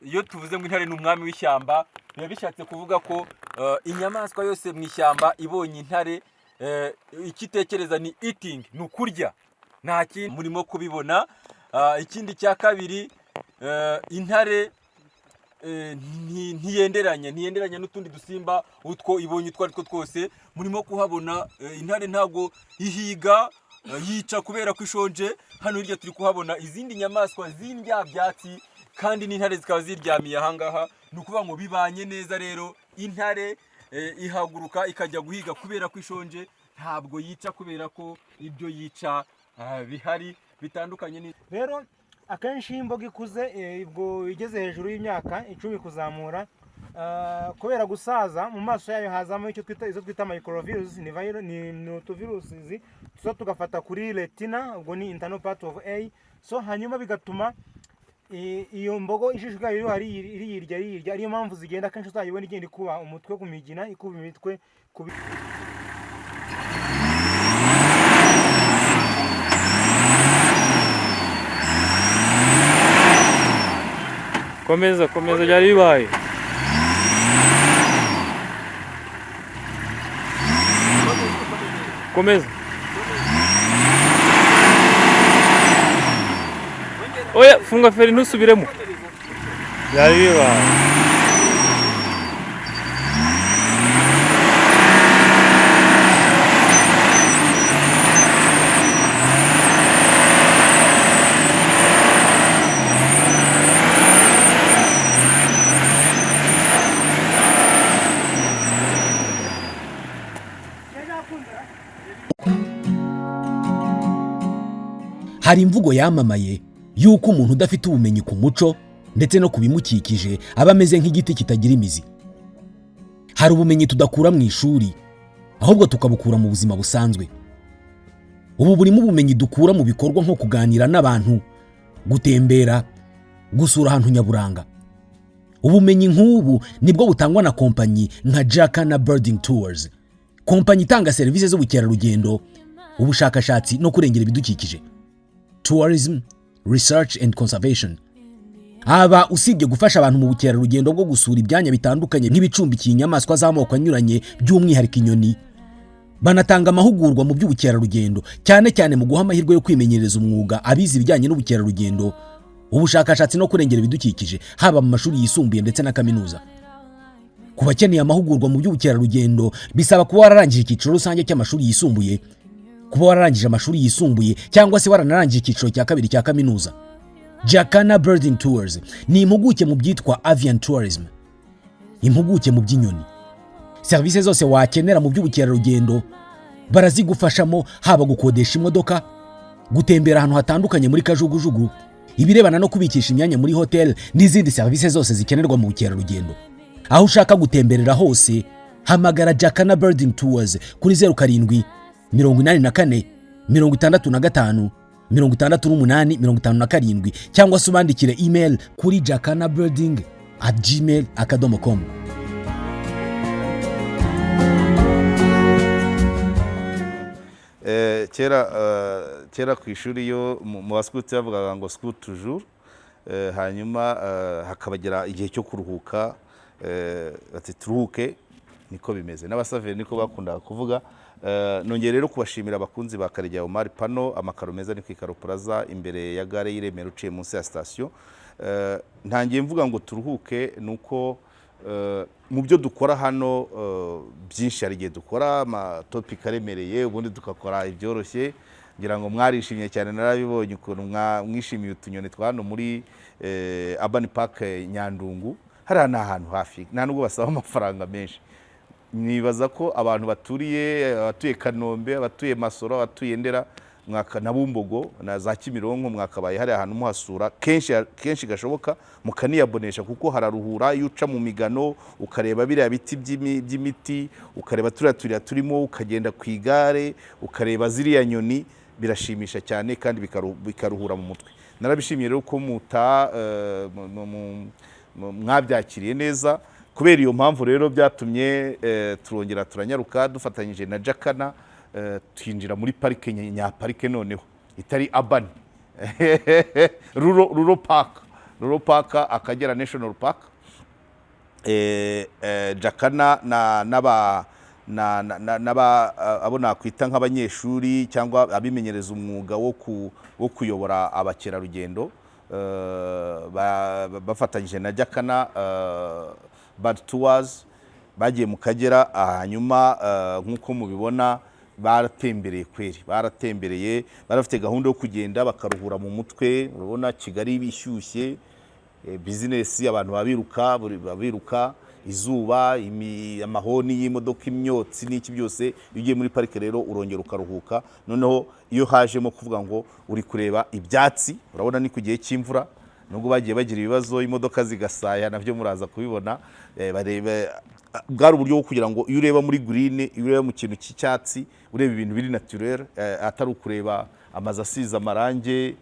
iyo tuvuze ngo intare ni umwami w'ishyamba biba bishatse kuvuga ko inyamaswa yose mu ishyamba ibonye intare ikitekereza ni eating, ni ukurya, nta kindi murimo kubibona. Ikindi cya kabiri, intare ntiyenderanya n'utundi dusimba utwo ibonye utwo aritwo twose murimo kuhabona. Intare ntago ihiga yica kubera ko ishonje. Hano hirya turi kuhabona izindi nyamaswa z'indya byatsi kandi n'intare zikaba ziryamiye ahangaha. Ni ukuvuga ngo bibanye neza. Rero intare ihaguruka ikajya guhiga kubera ko ishonje, ntabwo yica kubera ko ibyo yica bihari bitandukanye. Rero akenshi imboga ikuze ubwo igeze hejuru y'imyaka 10 kuzamura, kubera gusaza mu maso yayo hazamo icyo twita microvirus, ni utuvirusi tuza tugafata kuri retina, ubwo ni internal part of A. So hanyuma bigatuma iyo mbogo ishishikaye rero iriyirya, ariyo mpamvu zigenda kenshi uzayibona igenda ikuba umutwe ku migina, ikuba imitwe ku komeza byari bibaye. Komeza. Oya, funga feri ntusubiremo. Byari bibaye. Hari imvugo yamamaye yuko umuntu udafite ubumenyi ku muco ndetse no kubimukikije aba ameze nk'igiti kitagira imizi. Hari ubumenyi tudakura mu ishuri, ahubwo tukabukura mu buzima busanzwe. Ubu burimo ubumenyi dukura mu bikorwa nko kuganira n'abantu, gutembera, gusura ahantu nyaburanga. Ubumenyi nk'ubu nibwo butangwa na kompanyi nka Jacana Birding Tours, kompanyi itanga serivisi z'ubukerarugendo, ubushakashatsi no kurengera ibidukikije. Tourism, Research and Conservation. Aba usibye gufasha abantu mu bukerarugendo bwo gusura ibyanya bitandukanye nk'ibicumbikiye inyamaswa z'amoko anyuranye by'umwihariko inyoni, banatanga amahugurwa mu by'ubukerarugendo, cyane cyane mu guha amahirwe yo kwimenyereza umwuga abize ibijyanye n'ubukerarugendo, ubushakashatsi no kurengera ibidukikije, haba mu mashuri yisumbuye ndetse na kaminuza. Ku bakeneye amahugurwa mu by'ubukerarugendo bisaba kuba wararangije icyiciro rusange cy'amashuri yisumbuye, kuba wararangije amashuri yisumbuye cyangwa se waranarangije icyiciro cya kabiri cya kaminuza. Jacana Birding Tours ni impuguke mu byitwa avian tourism, impuguke mu by'inyoni. Serivisi zose wakenera mu by'ubukerarugendo barazigufashamo, haba gukodesha imodoka, gutembera ahantu hatandukanye muri kajugujugu, ibirebana no kubikisha imyanya muri hotel n'izindi serivisi zose zikenerwa mu bukerarugendo. Aho ushaka gutemberera hose, hamagara Jacana Birding Tours kuri 07 84 65 68 cyangwa se ubandikire email kuri jacanabirding@gmail.com. Kera ku ishuri yo mu baskuti bavugaga ngo scout toujours, hanyuma hakabagira igihe cyo kuruhuka, ati turuhuke, niko bimeze. N'abasaveri niko bakundaga kuvuga. Nongeye rero kubashimira abakunzi ba Karegeya Omar Pano, amakaro meza ni kwikaro Plaza imbere ya gare y'Iremera uciye munsi ya station. Ntangiye mvuga ngo turuhuke nuko mu byo dukora hano byinshi hari igihe dukora ama topic aremereye, ubundi tukakora ibyoroshye. Ngira ngo mwarishimye cyane, narabibonye ukuntu mwishimiye utunyoni twa hano muri Urban Park Nyandungu. Hari ahantu hafi, nta nubwo basaba amafaranga menshi. Nibaza ko abantu abatuye Kanombe, abatuye Masoro, abatuye Ndera, mwaka na Bumbogo na za Kimironko, mwakabaye hari ahantu muhasura kenshi gashoboka, mukaniyabonesha kuko hararuhura. Iyo uca mu migano ukareba biriya biti by'imiti, ukareba turiya turimo, ukagenda ku igare ukareba ziriya nyoni, birashimisha cyane kandi bikaruhura mu mutwe. Narabishimiye rero ko mwabyakiriye neza. Kubera iyo mpamvu rero byatumye turongera turanyaruka dufatanyije na Jakana twinjira muri parike nyaparike noneho itari urban Rural Park Akagera National Park. Jakana abo nakwita nk'abanyeshuri cyangwa abimenyereza umwuga wo kuyobora abakerarugendo bafatanyije na Jakana Bad Tours bagiye mu Kagera. Hanyuma nk'uko mubibona baratembereye kweri, baratembereye, barafite gahunda yo kugenda bakaruhura mu mutwe. Urabona Kigali bishyushye, business abantu babiruka izuba, amahoni y'imodoka, imyotsi n'iki byose. Iyo ugiye muri parike rero urongera ukaruhuka. Noneho iyo hajemo kuvuga ngo uri kureba ibyatsi, urabona ni ku gihe cy'imvura, nubwo bagiye bagira ibibazo imodoka zigasaya, nabyo muraza kubibona. Bwari uburyo bwo kugira ngo iyo ureba muri green, iyo ureba mu kintu cy'icyatsi, ureba ibintu biri naturel, atari ukureba amazu asize amarange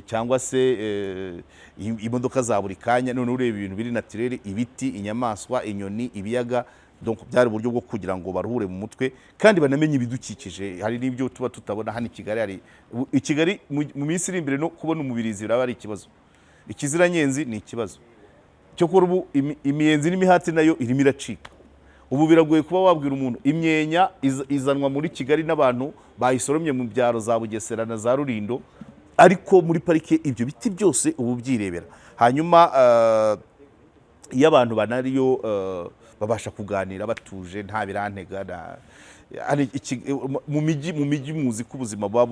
cyangwa se imodoka za buri kanya. None ureba ibintu biri naturel, ibiti, inyamaswa, inyoni, ibiyaga. Donc byari uburyo bwo kugira ngo baruhure mu mutwe kandi banamenye ibidukikije. Hari n'ibyo tuba tutabona hano i Kigali mu minsi iri imbere, no kubona umubirizi biraba ari ikibazo. Ikiziranyenzi ni ikibazo cyo kuri ubu. Imiyenzi n'imihati nayo irimo iracika. Ubu biragoye kuba wabwira umuntu. Imyenya izanwa muri Kigali n'abantu bayisoromye mu byaro za Bugesera na za Rulindo, ariko muri parike ibyo biti byose ubu byirebera. Hanyuma iyo abantu banariyo babasha kuganira batuje, nta birantega. Mu mijyi muzi ko ubuzima buba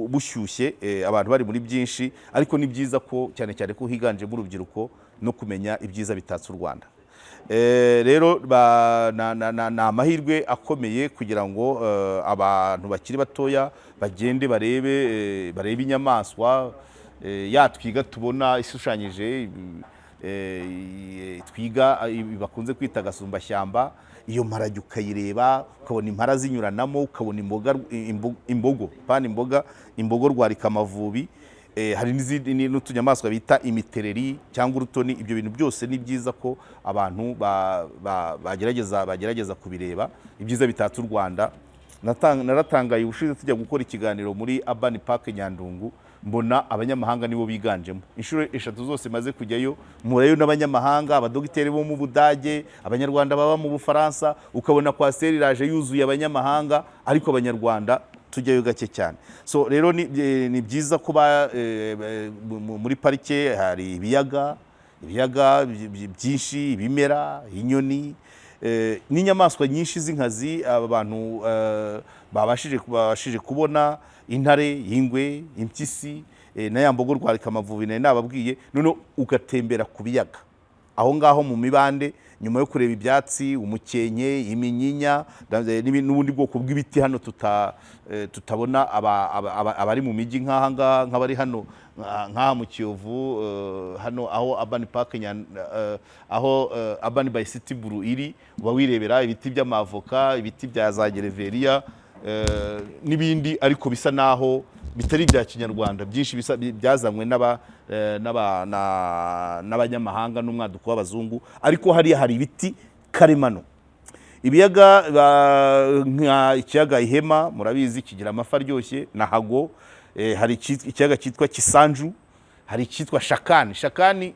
bushyushye, abantu bari muri byinshi, ariko ni byiza ko cyane cyane ko higanjemo urubyiruko no kumenya ibyiza bitatse u Rwanda. Rero ni amahirwe akomeye kugira ngo abantu bakiri batoya bagende barebe inyamaswa. Twiga tubona ishushanyije, twiga bakunze kwita agasumbashyamba. Iyo mparage ukayireba ukabona impara zinyuranamo, ukabona imbogo rwarikamavubi. Hari n'utunyamaswa bita imitereri cyangwa urutoni. Ibyo bintu byose ni byiza ko abantu bagerageza kubireba, ibyiza bitatse u Rwanda. Naratangaye ubushize tujya gukora ikiganiro muri Urban Park Nyandungu, mbona abanyamahanga nibo biganjemo. Inshuro 3 zose maze kujyayo, murayo n'abanyamahanga, abadogiteri bo mu Budage, abanyarwanda baba mu Bufaransa. Ukabona kwaseri iraje yuzuye abanyamahanga, ariko abanyarwanda tujyayo gake cyane. So rero ni byiza kuba muri parike hari ibiyaga byinshi, ibimera, inyoni n'inyamaswa nyinshi z'inkazi abantu babashije kubona. Intare, ingwe, impyisi na ya mbogo rwarikamavubi nari nababwiye. None ugatembera ku biyaga aho ngaho mu mibande, nyuma yo kureba ibyatsi, umukenke, iminyinya n'ubundi bwoko bw'ibiti hano tutabona abari mu mijyi nk'abari hano nk'aha mu Kiyovu, hano aho Urban Park aho Urban by City Blue iri. Uba wirebera ibiti by'amavoka, ibiti bya za gereveriya n'ibindi, ariko bisa naho bitari bya kinyarwanda. Byinshi byazanywe n'abanyamahanga n'umwaduko w'abazungu, ariko hariya hari ibiti karemano. Ibiyaga ikiyaga Ihema murabizi kigira amafi aryoshye na Hago. Hari ikiyaga cyitwa Kisanju, hari icyitwa Shakani.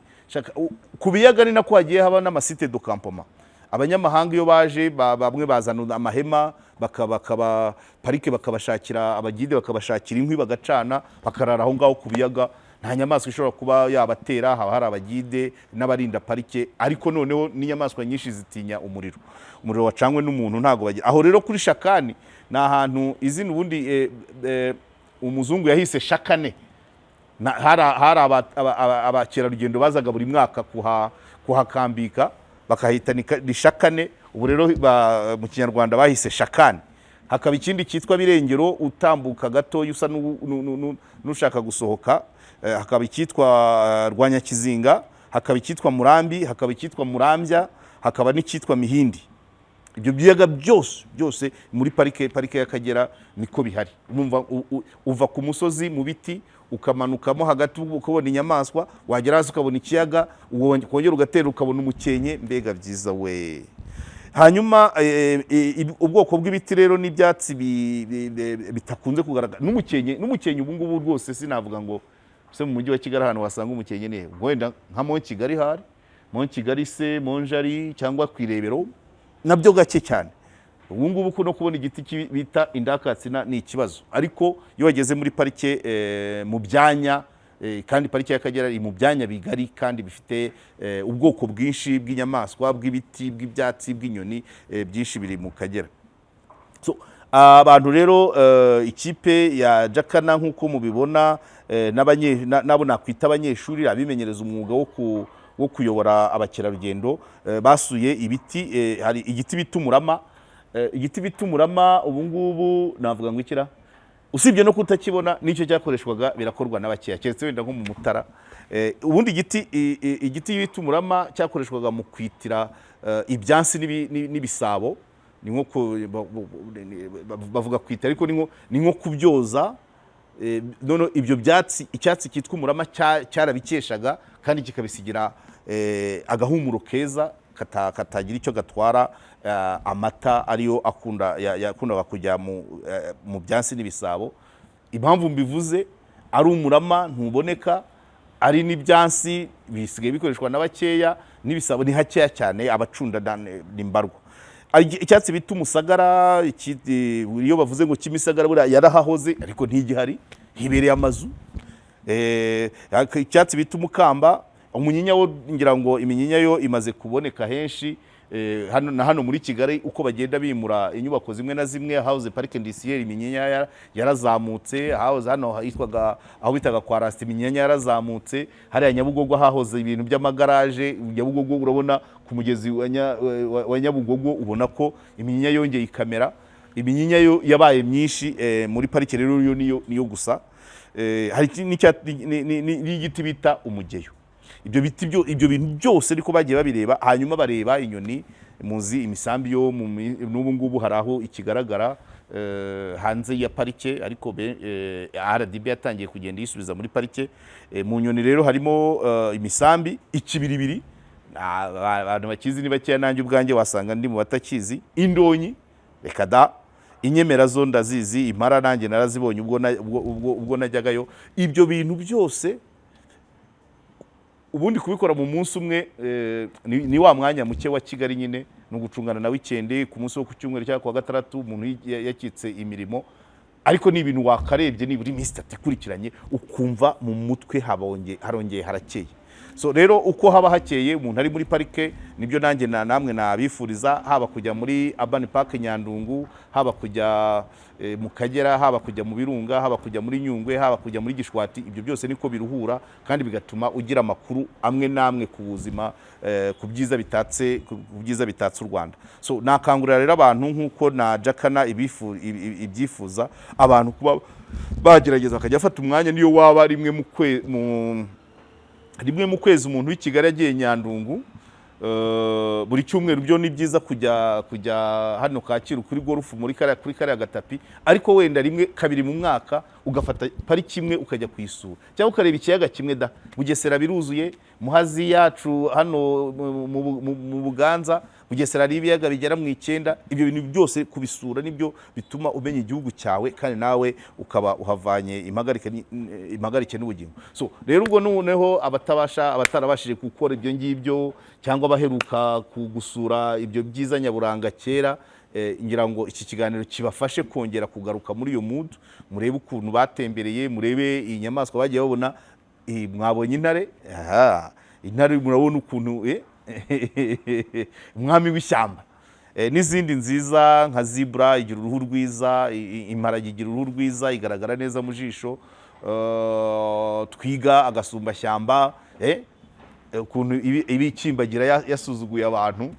Ku biyaga ni nako hagiye haba n'amasite de campement. Abanyamahanga iyo baje bamwe bazana amahema, bakaba parike bakabashakira abagide, bakabashakira inkwi bagacana, bakarara aho ngaho ku biyaga. Nta nyamaswa ishobora kuba yabatera, haba hari abagide n'abarinda parike. Ariko noneho n'inyamaswa nyinshi zitinya umuriro wacanywe n'umuntu ntago bagira aho. Rero kuri Shakani ni ahantu izina ubundi umuzungu yahise Shakane. Hari abakerarugendo bazaga buri mwaka kuhakambika, bakahita ni Shakane. Ubu rero mu kinyarwanda bahise Shakani. Hakaba ikindi cyitwa Birengero, utambuka gato usa n'ushaka gusohoka. Hakaba icyitwa Rwanyakizinga, hakaba icyitwa Murambi, hakaba icyitwa Murambya, hakaba n'icyitwa Mihindi. ibyo biyaga byose muri parike y'Akagera niko bihari. Uva ku musozi mu biti ukamanukamo hagati ukabona inyamaswa, wagera hasi ukabona ikiyaga, ukongera ugatera ukabona umukenke, mbega byiza we. Hanyuma ubwoko bw'ibiti rero n'ibyatsi bitakunze kugaragara n'umukenke ubu ngubu rwose sinavuga ngo se mu mujyi wa Kigali ahantu wasanga umukenke ne wenda nka Mont Kigali hari Mont Kigali se Monjari cyangwa Kwirebero nabyo gake cyane. Ubu ngubu no kubona igiti bita indakatsina ni ikibazo, ariko iyo wageze muri parike mu byanya kandi parike y'Akagera iri mu byanya bigari kandi bifite ubwoko bwinshi bw'inyamaswa, bw'ibiti, bw'ibyatsi, bw'inyoni byinshi biri mu Kagera. So abantu rero ikipe ya Jakana nk'uko mubibona nabo nakwita abanyeshuri abimenyereza umwuga wo kuyobora abakerarugendo basuye ibiti. Hari igiti bita umurama. Igiti bita umurama ubu ngubu navuga ngo ikira usibye no kutakibona nicyo cyakoreshwaga birakorwa n'abakeya keretse wenda nko mu Mutara. Ubundi igiti bita umurama cyakoreshwaga mu kwitira ibyansi n'ibisabo, ni nko bavuga kwita ariko ni nko kubyoza. None ibyo byatsi icyatsi cyitwa umurama cyarabikeshaga kandi kikabisigira agahumuro keza katagira icyo gatwara amata ariyo yakundaga kujya mu byansi n'ibisabo. Impamvu mbivuze ari umurama ntuboneka, ari n'ibyansi bisigaye bikoreshwa n'abakeya, n'ibisabo ni hakeya cyane, abacunda n'imbarwa. Icyatsi bita umusagara, iyo bavuze ngo kimisagara buriya yarahahoze ariko ntigihari, hibereye amazu. Icyatsi bita umukamba, umunyinya wo ngira ngo iminyinya yo imaze kuboneka henshi hano muri Kigali. Uko bagenda bimura inyubako zimwe na zimwe, house park indiciaire iminyinya yarazamutse, house hano hitwaga aho bitaga kwa Rasta iminyinya yarazamutse, hari Nyabugogo hahoze ibintu by'amagaraje. Nyabugogo urabona ku mugezi wa Nyabugogo ubona ko iminyinya yongeye ikamera. Iminyinya yo yabaye myinshi muri parike rero niyo gusa. Hari n'igiti bita umugeyo. Ibyo bintu byose ariko bagiye babireba, hanyuma bareba inyoni. Muzi imisambi yo n'ubu ngubu hari aho ikigaragara hanze ya parike, ariko RDB yatangiye kugenda yisubiza muri parike. Mu nyoni rero harimo imisambi, ikibiribiri, abantu bakizi ni bakeya, nanjye ubwanjye wasanga ndi mu batakizi. Indonyi reka da, inyemera zo ndazizi, impara nanjye narazibonye ubwo najyagayo. Ibyo bintu byose ubundi kubikora mu munsi umwe ni wa mwanya muke wa Kigali nyine, no gucungana na weekend ku munsi wo ku cyumweru cyangwa kwa gatandatu umuntu yakitse imirimo. Ariko ni ibintu wakarebye niburi iminsi 3 ikurikiranye ukumva mu mutwe harongeye harakeye. So rero uko haba hakeye umuntu ari muri parike, nibyo nanjye namwe nabifuriza, haba kujya muri Urban Park Nyandungu, haba kujya mu Kagera, haba kujya mu Birunga, haba kujya muri Nyungwe, haba kujya muri Gishwati. Ibyo byose niko biruhura kandi bigatuma ugira amakuru amwe namwe ku buzima, ku byiza bitatse u Rwanda. So nakangurira rero abantu nkuko na Jakana ibyifuza, abantu kuba bagerageza bakajya afata umwanya niyo waba rimwe mu kwezi umuntu w'i Kigali agiye Nyandungu buri cyumweru. Byo ni byiza kujya hano Kacyiru kuri golf kuri kariya gatapi, ariko wenda rimwe kabiri mu mwaka ugafata pariki imwe ukajya kuyisura, cyangwa ukareba ikiyaga kimwe. Bugesera biruzuye, Muhazi yacu hano mu Buganza, Bugesera ari ibiyaga bigera mu 9. Ibyo bintu byose kubisura nibyo bituma umenya igihugu cyawe kandi nawe ukaba uhavanye impagarike n'ubugingo. So rero ubwo noneho abatarabashije gukora ibyo ngibyo cyangwa baheruka kugusura ibyo byiza nyaburanga kera, ngira ngo iki kiganiro kibafashe kongera kugaruka muri iyo mood, murebe ukuntu batembereye, murebe inyamaswa bagiye babona. Mwabonye intare, intare murabona ukuntu umwami w'ishyamba, n'izindi nziza nka zebra igira uruhu rwiza, imparage igira uruhu rwiza, igaragara neza mu jisho. Twiga agasumbashyamba, ukuntu ibikimbagira yasuzuguye abantu.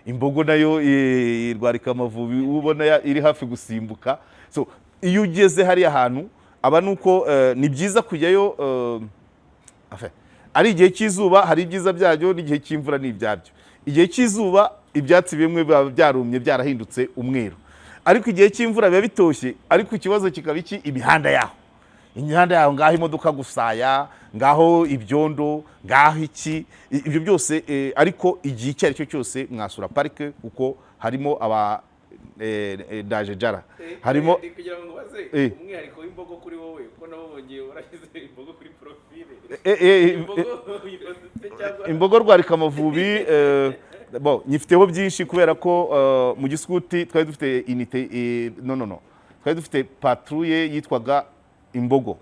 Imbogo nayo irwarika amavubi ubona iri hafi gusimbuka. So iyo ugeze hari ahantu aba nuko ni byiza kujyayo. Ari igihe cy'izuba hari ibyiza byabyo, n'igihe cy'imvura n'ibyabyo. Igihe cy'izuba ibyatsi bimwe biba byarumye byarahindutse umweru, ariko igihe cy'imvura biba bitoshye, ariko ikibazo kikaba iki? Imihanda yaho, imihanda yaho ngaho imodoka gusaya, ngaho ibyondo, ngaho iki, ibyo byose ariko igihe icyo ari cyo cyose mwasura parike kuko harimo aba daje jara, harimo kugira ngo baze umwihariko w'imbogo kuri wowe ko nabo bongeye warashyize imbogo kuri profile. Imbogo Rwarikamavubi bon nyifiteho byinshi kubera ko mu giskuti twari dufite unité twari dufite patrouille yitwaga Imbogo,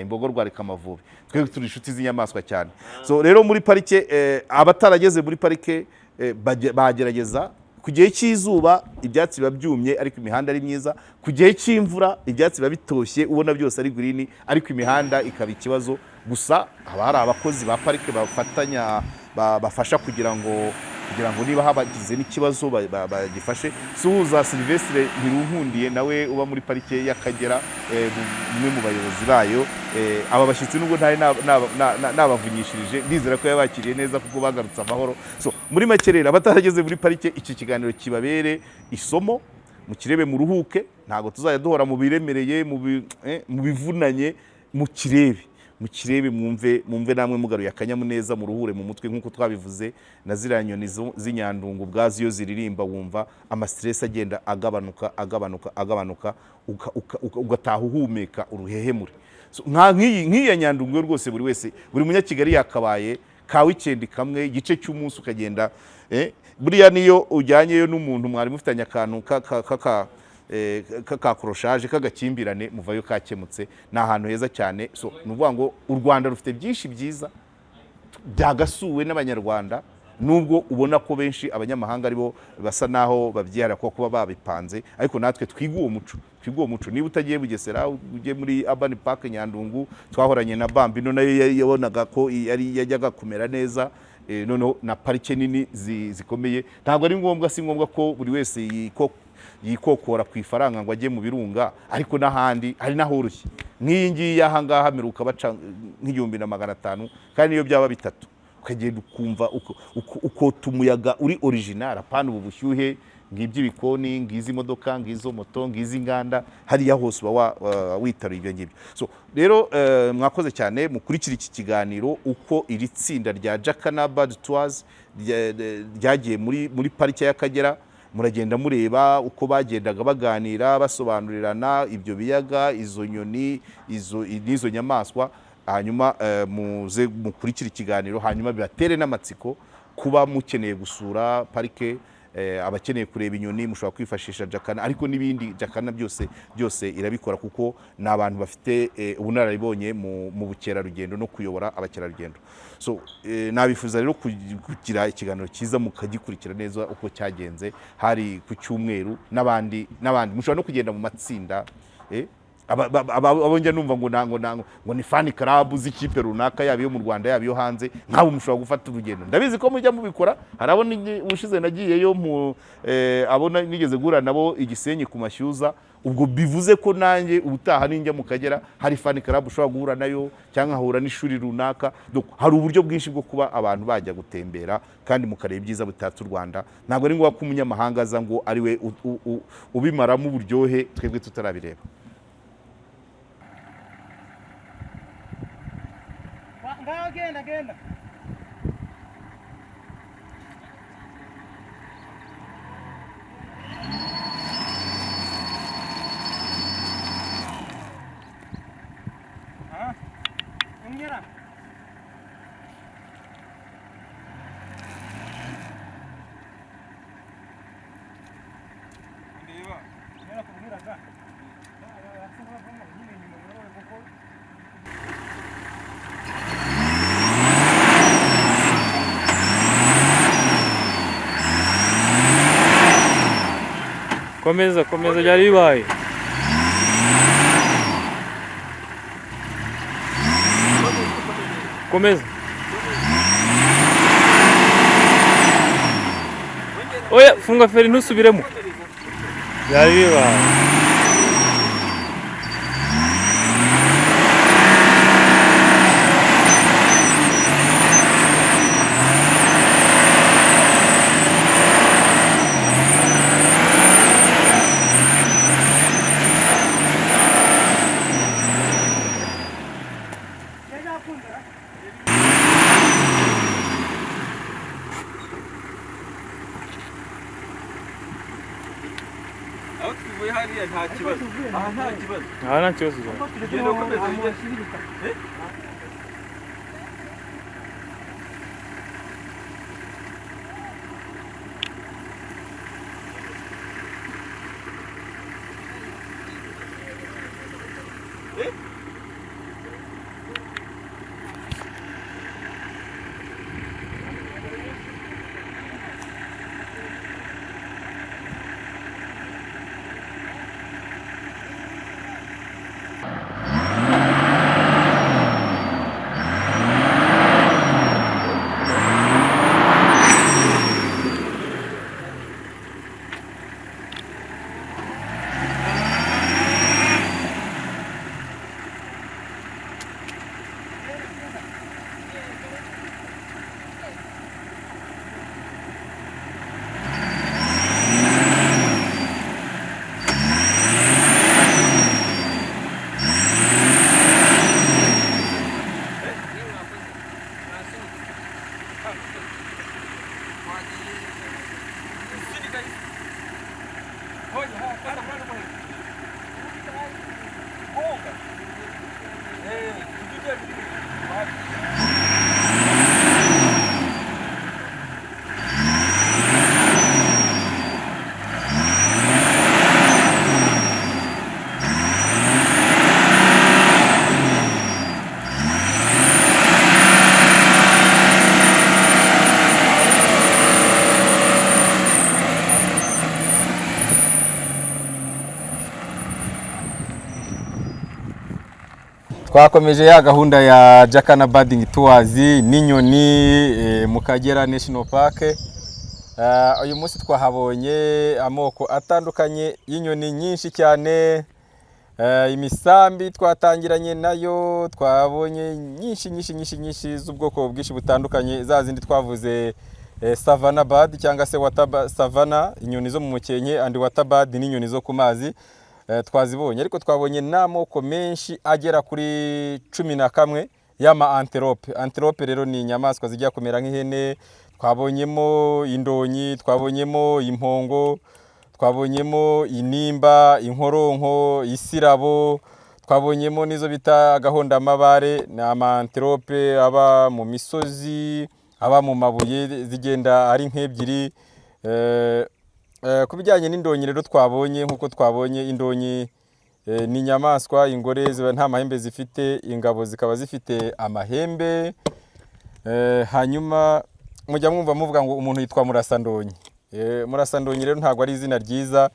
Imbogo Rwarikamavubi, twe turi inshuti z'inyamaswa cyane. So rero muri parike abatarageze muri parike bagerageza ku gihe cy'izuba ibyatsi biba byumye ariko imihanda ari myiza, ku gihe cy'imvura ibyatsi biba bitoshye ubona byose ari green ariko imihanda ikaba ikibazo. Gusa haba hari abakozi ba parike bafatanya bafasha kugira ngo niba habagize n'ikibazo bagifashe. Suhuza Sylvestre Ntirunkundiye nawe uba muri parike y'Akagera, umwe mu bayobozi bayo. Aba bashyitsi nubwo ntari nabavunyishirije, ndizera ko yabakiriye neza kuko bagarutse amahoro. So muri make rero abatarageze muri parike iki kiganiro kibabere isomo, mukirebe mu ruhuke, ntago tuzajya duhora mu biremereye mu bivunanye, mukirebe mwumve namwe mugaruye akanyamuneza mu ruhure mu mutwe nk'uko twabivuze, na ziriya nyoni z'inyandungu ubwazo iyo ziririmba wumva amastress agenda agabanuka ugataha uhumeka uruhehemure. So nk'iya nyandungu rwose buri munyakigali yakabaye ka weekend kamwe igice cy'umunsi ukagenda buriya niyo ujyanyeyo n'umuntu mwari mufitanye akantu kakoroshaje kagakimbirane muvayo kakemutse, ni ahantu heza cyane. So nuvuga ngo u Rwanda rufite byinshi byiza byagasuwe n'abanyarwanda, nubwo ubona ko benshi abanyamahanga aribo basa naho babyihara ko kuba babipanze, ariko natwe twiga uwo muco. Niba utagiye Bugesera ujye muri Urban Park Nyandungu, twahoranye na Bambino nayo yabonaga ko yajyaga kumera neza. Noneho na parike nini zikomeye, ntabwo ari ngombwa, si ngombwa ko buri wese yikokora ku ifaranga ngo ajye mu birunga, ariko n'ahandi hari nahoroshye. Nk'iyi ngiyi aha ngaha miruka baca nk'igihumbi na 500, kandi niyo byaba bitatu ukagenda ukumva ukota umuyaga uri original, apana ubu bushyuhe ng'iby'ibikoni, ng'izi modoka, ng'izo moto, ng'izi nganda, hariya hose uba witaruye ibyo ngibyo. So rero mwakoze cyane mukurikira iki kiganiro uko iri tsinda rya Jacana Bird Tours ryagiye muri parike y'Akagera. Muragenda mureba uko bagendaga baganira basobanurirana ibyo biyaga, izo nyoni, n'izo nyamaswa, hanyuma muze mukurikira ikiganiro, hanyuma bibatere n'amatsiko kuba mukeneye gusura parike. Abakeneye kureba inyoni mushobora kwifashisha Jacana, ariko n'ibindi Jacana byose irabikora kuko ni abantu bafite ubunararibonye mu bukerarugendo no kuyobora abakerarugendo. So nabifuza rero kugira ikiganiro cyiza mukagikurikira neza uko cyagenze hari ku cyumweru, n'abandi mushobora no kugenda mu matsinda. Abonjya numva ngo ni fan club z'ikipe runaka, yaba iyo mu Rwanda yaba iyo hanze, nk'abo mushobora gufata urugendo. Ndabizi ko mujya mubikora, harabo ubushize nagiyeyo abona nigeze gura nabo Igisenyi ku Mashyuza. Ubwo bivuze ko nanjye ubutaha ninjya mu Kagera hari fan club ushobora guhura nayo, cyangwa hahura n'ishuri runaka. Hari uburyo bwinshi bwo kuba abantu bajya gutembera kandi mukareba ibyiza bitatse u Rwanda. Ntabwo ari ngombwa ko umunyamahanga aza ngo ari we ubimaramo uburyohe twebwe tutarabireba. Agenda. Ongera. Ndeba kubwiraga. Komeza byari bibaye. Komeza. Oya, funga feri ntusubiremo. Byari bibaye. aho tuvuye hariya nta kibazo, aha nta kibazo. aha nta kibazo Genda ukomeza ujye. Twakomeje ya gahunda ya Jacana Birding Tours n'inyoni mu Kagera National Park. Uyu munsi twahabonye amoko atandukanye y'inyoni nyinshi cyane. Imisambi twatangiranye nayo, twabonye nyinshi z'ubwoko bwinshi butandukanye, za zindi twavuze Savannah bird cyangwa se water savannah, inyoni zo mu mukenke, and water bird n'inyoni zo ku mazi. Twazibonye, ariko twabonye n'amoko menshi agera kuri 11 y'ama antelope. Antelope rero ni inyamaswa zijya kumera nk'ihene. Twabonyemo indonyi, twabonyemo impongo, twabonyemo inimba, inkoronko, isirabo, twabonyemo nizo bita agahonda amabare. Ni ama antelope aba mu misozi, aba mu mabuye, zigenda ari nk'ebyiri. Kubijyanye n'indonyi rero twabonye, nkuko twabonye indonyi ni inyamaswa ingore ziba nta mahembe zifite, ingabo zikaba zifite amahembe. Hanyuma mujya mwumva muvuga ngo umuntu yitwa Murasandonyi. Murasandonyi rero ntabwo ari izina ryiza,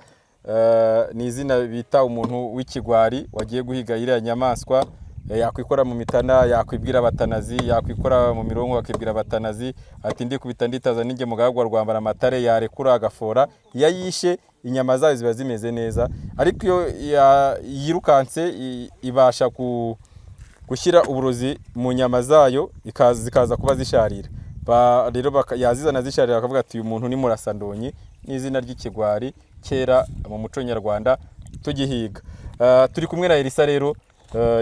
ni izina bita umuntu w'ikigwari wagiye guhiga iriya nyamaswa. Yakwikora mu mitana, yakwibwira abatanazi, yakwikora mu mirongo akibwira abatanazi ati ndi kubita nditaza ninge mugagwa rwambara amatare, yarekura agafora. Yayishe inyama zayo ziba zimeze neza, ariko iyo yirukanse ibasha gushyira uburozi mu nyama zayo, zikaza kuba zisharira. Rero yazizana zisharira bakavuga ati uyu muntu ni Murasandonyi, n'izina ry'ikigwari kera mu muco nyarwanda tugihiga. Turi kumwe na Elisa rero,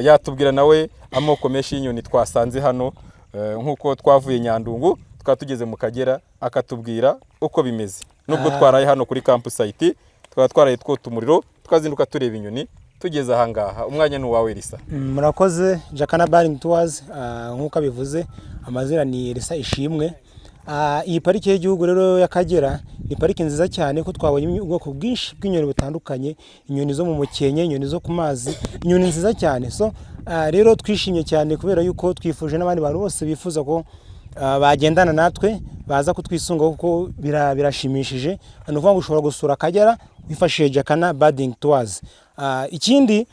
yatubwira nawe amoko menshi y'inyoni twasanze hano, nkuko twavuye Nyandungu tukaba tugeze mu Kagera, akatubwira uko bimeze. Nubwo twaraye hano kuri campsite, tukaba twaraye twota umuriro, twazinduka tureba inyoni, tugeze aha ngaha. Umwanya ni uwawe Elisa. Murakoze. Jacana Birding Tours, nkuko bivuze, amazina ni Elisa Ishimwe. Iyi pariki y'igihugu rero y'Akagera ni pariki nziza cyane, ko twabonye ubwoko bwinshi bw'inyoni butandukanye, inyoni zo mu mukenke, inyoni zo ku mazi, inyoni nziza cyane. So rero twishimye cyane kubera yuko twifuje n'abandi bantu bose bifuza ko bagendana natwe, baza kutwisunga, kuko birashimishije. Ni ukuvuga ngo ushobora gusura Akagera wifashishije Jacana Birding Tours. Ikindi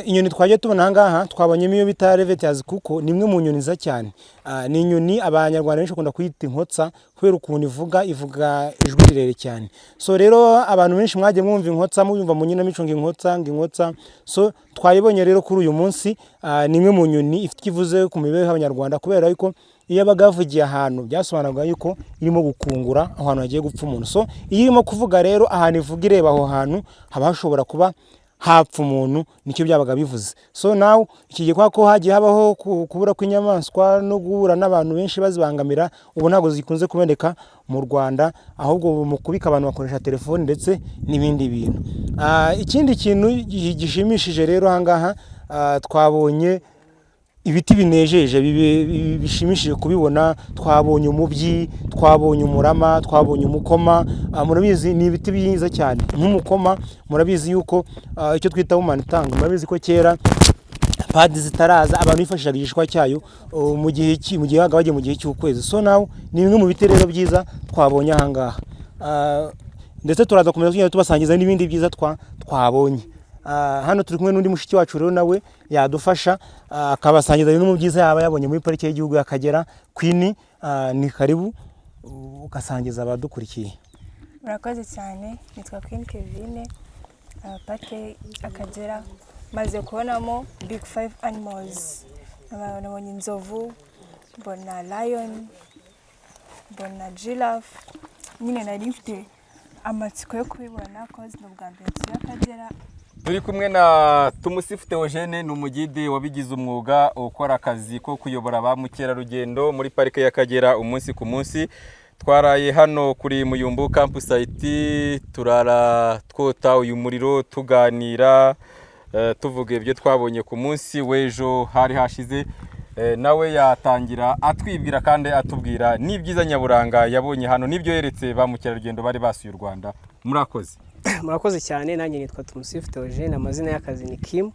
inyoni twagiye tubona ahangaha, twabonyemo iyo bita Revettias, kuko ni imwe mu nyoni nziza cyane. Ni inyoni abanyarwanda benshi bakunda kwita inkotsa kubera ukuntu ivuga ijwi rirerire cyane. So rero abantu benshi mwagiye mwumva inkotsa, muyumva mu nyinamico inkotsa. So twayibonye rero kuri uyu munsi, ni imwe mu nyoni ifite ikivuze ku mibereho y'abanyarwanda, kubera yuko iyo yabaga yavugiye ahantu byasobanuraga yuko irimo gukungura ahantu hagiye gupfa umuntu. So iyo irimo kuvuga rero ahantu ivuga ireba aho hantu, haba hashobora kuba hapfa umuntu nicyo byabaga bivuze. So now iki gihe ko hagiye habaho kubura kw'inyamaswa no guhura n'abantu benshi bazibangamira, ubu ntabwo zikunze kuboneka mu Rwanda, ahubwo mu kubika abantu bakoresha telefone ndetse n'ibindi bintu. Ikindi kintu gishimishije rero ahangaha twabonye ibiti binejeje bishimishije kubibona. Twabonye umubyi, twabonye umurama, twabonye umukoma. Murabizi ni ibiti byiza cyane. Nk'umukoma murabizi yuko icyo twita humanitanga, murabizi ko kera padi zitaraza abantu bifashishaga igishwa cyayo mu gihe bagiye mu gihe cy'ukwezi. So now ni bimwe mu biti rero byiza twabonye ahangaha, ndetse turaza kumenya tugenda tubasangiza n'ibindi byiza twabonye. Hano turi kumwe n'undi mushiki wacu rero nawe yadufasha akabasangiza bimwe mu byiza yaba yabonye muri parike y'igihugu y'Akagera. Queen, ni karibu ugasangiza abadukurikiye. Murakoze cyane, nitwa Queen Kevine, parike Akagera maze kubonamo big 5 animals. Nabonye inzovu, mbona lion, mbona giraffe. Nyine nari mfite amatsiko yo kubibona cause no bwa mbere y'Akagera. Turi kumwe na Tumusifu Theogene, ni umugide wabigize umwuga ukora akazi ko kuyobora ba mukerarugendo muri parike y'Akagera umunsi ku munsi. Twaraye hano kuri Muyumbu campsite, turara twota uyu muriro tuganira, tuvuga ibyo twabonye ku munsi w'ejo hari hashize. Nawe yatangira atwibwira kandi atubwira n'ibyiza nyaburanga yabonye hano n'ibyo yeretse ba mukerarugendo bari basuye u Rwanda. Murakoze. Murakoze cyane. Nanjye nitwa Tumusifu Theogene, amazina y'akazi ni Kim.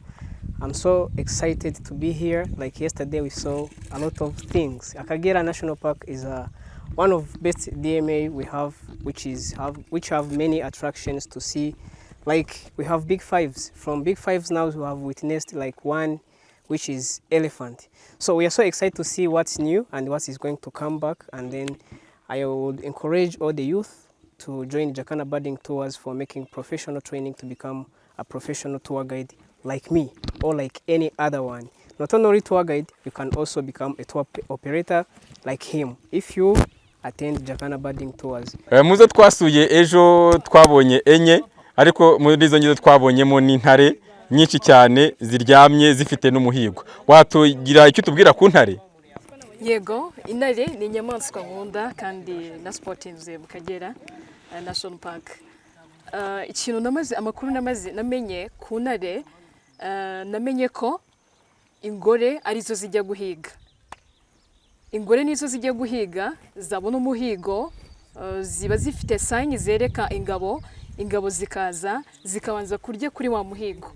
I'm so excited to be here. Like yesterday we saw a lot of things. Akagera National Park is one of best DMA we have, which have many attractions to see. Like we have big fives. From big fives now we have witnessed like one, which is elephant. So we are so excited to see what's new and what is going to come back. And then I would encourage all the youth to join Jacana Birding Tours for making professional training to become a professional tour guide like me or like any other one. Not only tour guide, you can also become a tour operator like him if you attend Jacana Birding Tours. Muzo twasuye ejo twabonye enye, ariko muri izo ngizo twabonyemo n'intare nyinshi cyane ziryamye zifite n'umuhigo. Watugira icyo tubwira ku ntare? Yego, intare ni inyamaswa nkunda kandi na sportinze mu Kagera National Park. Ikintu amakuru namenye ku ntare, namenye ko ingore arizo zijya guhiga. Ingore nizo zijya guhiga, zabona umuhigo, ziba zifite sign zereka ingabo zikaza zikabanza kurya kuri wa muhigo.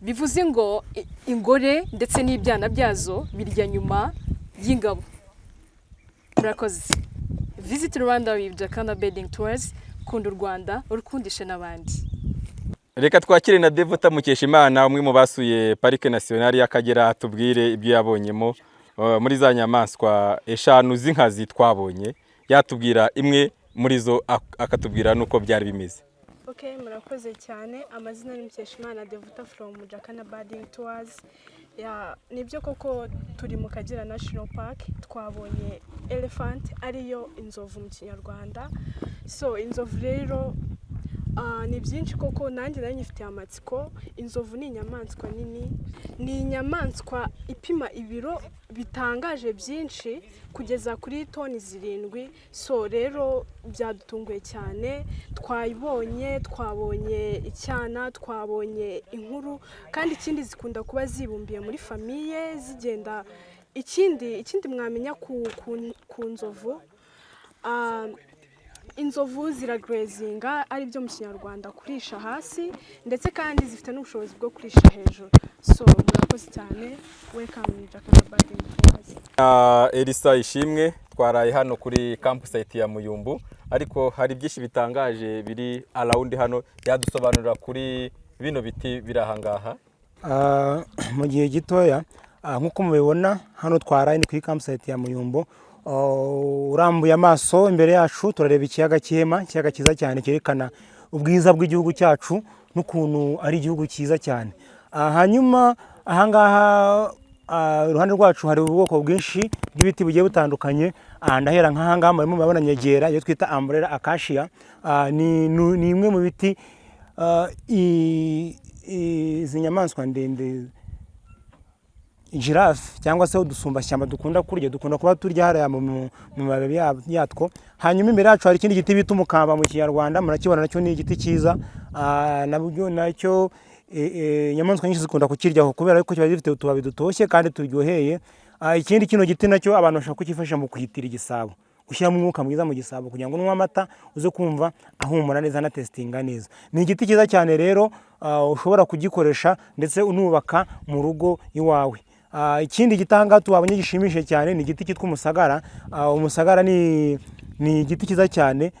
Bivuze ngo ingore ndetse n'ibyana byazo birya nyuma y'ingabo. Murakoze. Visit Rwanda with Jacana Birding Tours. Kunda u Rwanda urukundishe n'abandi. Reka twakire na Devota Mukeshimana, umwe mu basuye Parike Nationale y'Akagera, atubwire ibyo yabonyemo muri za nyamaswa eshanu z'inkazi twabonye. Yatubwira imwe muri zo akatubwira nuko byari bimeze. Okay, murakoze cyane. Amazina ni Mukeshimana Devota from Jacana Birding Tours. Nibyo koko turi mu Kagera National Park, twabonye elephant ariyo inzovu mu Kinyarwanda. So inzovu rero ni byinshi koko, nanjye nyifite amatsiko. Inzovu ni inyamaswa nini, ni inyamaswa ipima ibiro bitangaje byinshi kugeza kuri toni 7. So rero byadutunguye cyane, twabonye icyana, twabonye inkuru, kandi ikindi zikunda kuba zibumbiye muri famiye zigenda. Ikindi mwamenya ku nzovu, inzovu ziragrazinga, ari byo mu Kinyarwanda kurisha hasi, ndetse kandi zifite n'ubushobozi bwo kurisha hejuru. So murakoze cyane, welcome to Jacana Birding Tours. Elisa Ishimwe, twaraye hano kuri campsite ya Muyumbu, ariko hari byinshi bitangaje biri around hano. Yadusobanurira kuri bino biti birahangaha. Mu gihe gitoya, nkuko mubibona hano twaraye ni kuri campsite ya Muyumbu. Urambuye amaso imbere yacu turareba ikiyaga cy'Ihema, ikiyaga cyiza cyane cyerekana ubwiza bw'igihugu cyacu n'ukuntu ari igihugu cyiza cyane. Hanyuma ahangaha iruhande rwacu hari ubwoko bwinshi bw'ibiti bugiye butandukanye. Ndahera nk'ahangaha murimo murabona nyegera iyo twita umbrella acacia. Ni imwe mu biti izi nyamaswa ndende giraffe cyangwa se udusumbashyamba dukunda kurya, dukunda kuba turya hariya mu mababi yatwo. Hanyuma imbere yacu hari ikindi giti bita umukamba mu kinyarwanda, murakibona nacyo ni igiti cyiza, nacyo inyamaswa nyinshi zikunda kukiryaho kubera ko kiba gifite utubabi dutoshye kandi turyoheye. Ikindi kino giti nacyo abantu bashaka kukifashisha mu kwitira igisabo, ushyiramo umwuka mwiza mu gisabo kugira ngo unywe amata uze kumva ahumura neza na testinga neza. Ni igiti cyiza cyane rero, ushobora kugikoresha ndetse unubaka mu rugo iwawe. Ikindi gitanga tubabonye gishimishije cyane ni igiti cyitwa umusagara. Umusagara ni igiti cyiza cyane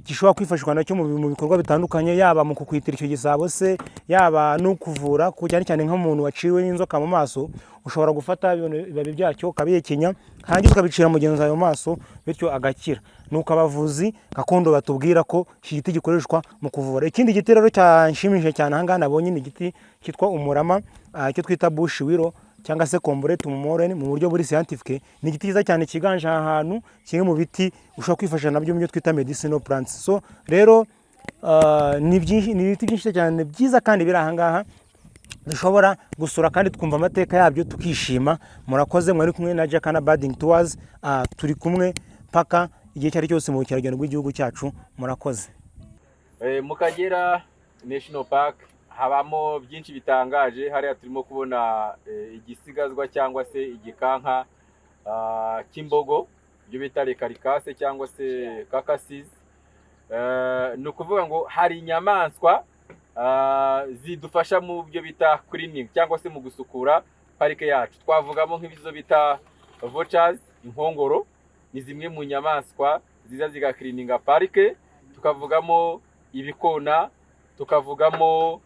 gishobora kwifashishwa nacyo mu bikorwa bitandukanye, yaba mu kukwitira icyo gisabo se, yaba no kuvura cyane cyane nk'umuntu waciwe n'inzoka mu maso, ushobora gufata ibibabi byacyo ukabihekenya hanyuma ukabicira mugenzi wawe mu maso bityo agakira. Nuko abavuzi gakondo batubwira ko iki giti gikoreshwa mu kuvura. Ikindi giti rero cyanshimishije cyane ahangaha nabonye ni igiti cyitwa umurama, icyo twita bush willow cyangwa se Combretum molen mu buryo buri scientifique. Ni igiti cyiza cyane kiganje ahantu, kimwe mu biti ushobora kwifashisha nabyo mu byo twita medicinal plants. So rero ni ibiti byinshi cyane byiza kandi biri ahangaha dushobora gusura kandi twumva amateka yabyo tukishima. Murakoze, mwari kumwe na Jacana Birding Tours, turi kumwe paka igihe cyari cyose mu bukerarugendo bw'igihugu cyacu. Murakoze. Mu Kagera National Park habamo byinshi bitangaje. Hariya turimo kubona igisigazwa cyangwa se igikanka cy'imbogo, ibyo bita rekarikase cyangwa se kakasizi. Ni ukuvuga ngo hari inyamaswa zidufasha mu byo bita cleaning cyangwa se mu gusukura parike yacu. Twavugamo nk'ibizo bita vultures, inkongoro ni zimwe mu nyamaswa ziza zigakirininga parike. Tukavugamo ibikona, tukavugamo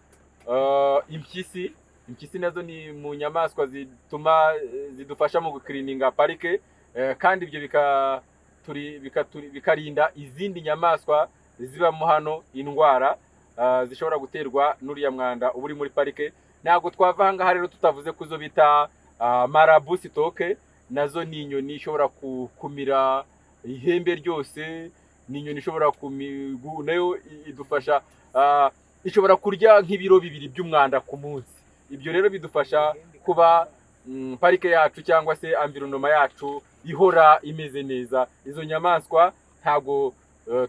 impyisi. Impyisi nazo ni mu nyamaswa zidufasha mu gukirininga parike, kandi ibyo bikarinda izindi nyamaswa zibamo hano indwara zishobora guterwa n'uriya mwanda uba uri muri parike. Ntabwo twava aha ngaha rero tutavuze kuzo bita marabusitoke. Nazo ni inyoni ishobora kumira ihembe ryose, ni inyoni ishobora nayo idufasha, ishobora kurya nk'ibiro 2 by'umwanda ku munsi. Ibyo rero bidufasha kuba parike yacu cyangwa se environment yacu ihora imeze neza. Izo nyamaswa ntago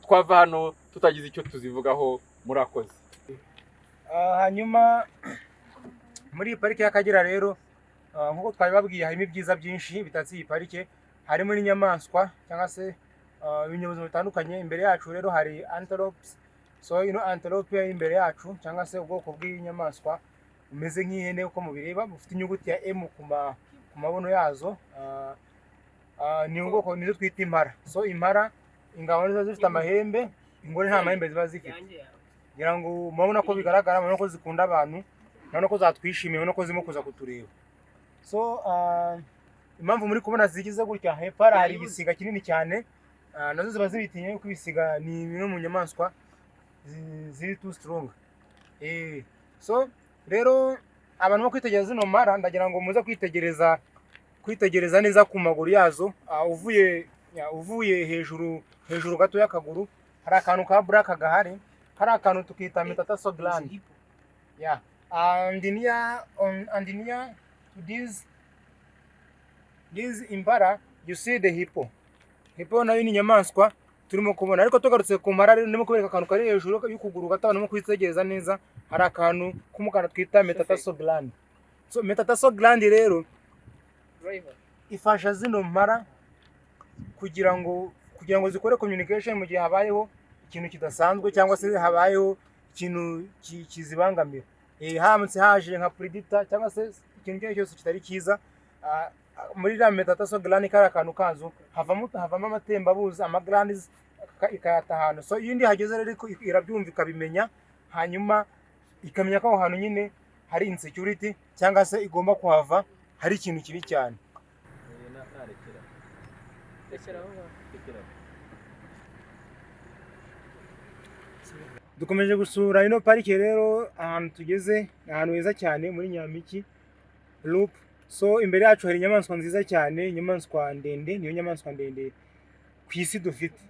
twava hano tutagize icyo tuzivugaho. Murakoze. Hanyuma muri parike y'Akagera rero, nkuko twabibabwiye, harimo ibyiza byinshi bitatse iyi parike. Harimo n'inyamaswa cyangwa se ibinyabuzima bitandukanye. Imbere yacu rero hari antelopes. So antelope imbere yacu cyangwa se ubwoko bw'inyamaswa umeze nk'ihene uko mubireba, bufite inyuguti ya M ku mabono yazo. Ni ubwoko nizo twita impara. So impara, ingabo nizo zifite amahembe, ingore nta mahembe ziba zifite. Ngira ngo murabona ko bigaragara, murabona ko zikunda abantu, murabona ko zatwishimiye, murabona ko zirimo kuza kutureba. So impamvu muri kubona zigize gutya, hepfo hari igisiga kinini cyane, nazo ziba zibitinye kuko ibisiga ni bimwe mu nyamaswa ziri too strong. So rero abantu bo kwitegereza zino mara, ndagira ngo muze kwitegereza neza ku maguru yazo. Uvuye hejuru gato y'akaguru hari akantu ka black gahari, hari akantu tukita metatarsal gland. Yeah. And near to this impara, you see the hippo. Hippo nayo ni nyamaswa turimo kubona. Ariko tugarutse ku mara rero, ndimo kubereka akantu kari hejuru y'ukuguru gato, abantu mo kwitegereza neza. Hari akantu k'umukara twita metatarsal gland. So metatarsal gland rero ifasha zino mara kugira ngo zikore communication mu gihe habayeho ikintu kidasanzwe cyangwa se habayeho ikintu kizibangamira. Hamutse haje nka predator cyangwa se ikintu cyose kitari cyiza, muri la metatarsal gland kari akantu kazo havamo amatembabuzi, amaglands ikayata ahantu. So yindi hageze rero irabyumva ikabimenya, hanyuma ikamenya ko aho hantu nyine hari insecurity cyangwa se igomba kuhava hari ikintu kibi cyane. Dukomeje gusura ino parike rero, ahantu tugeze ahantu heza cyane muri Nyampiki Loop. So imbere yacu hari inyamaswa nziza cyane, inyamaswa ndende, niyo nyamaswa ndende ku isi dufite.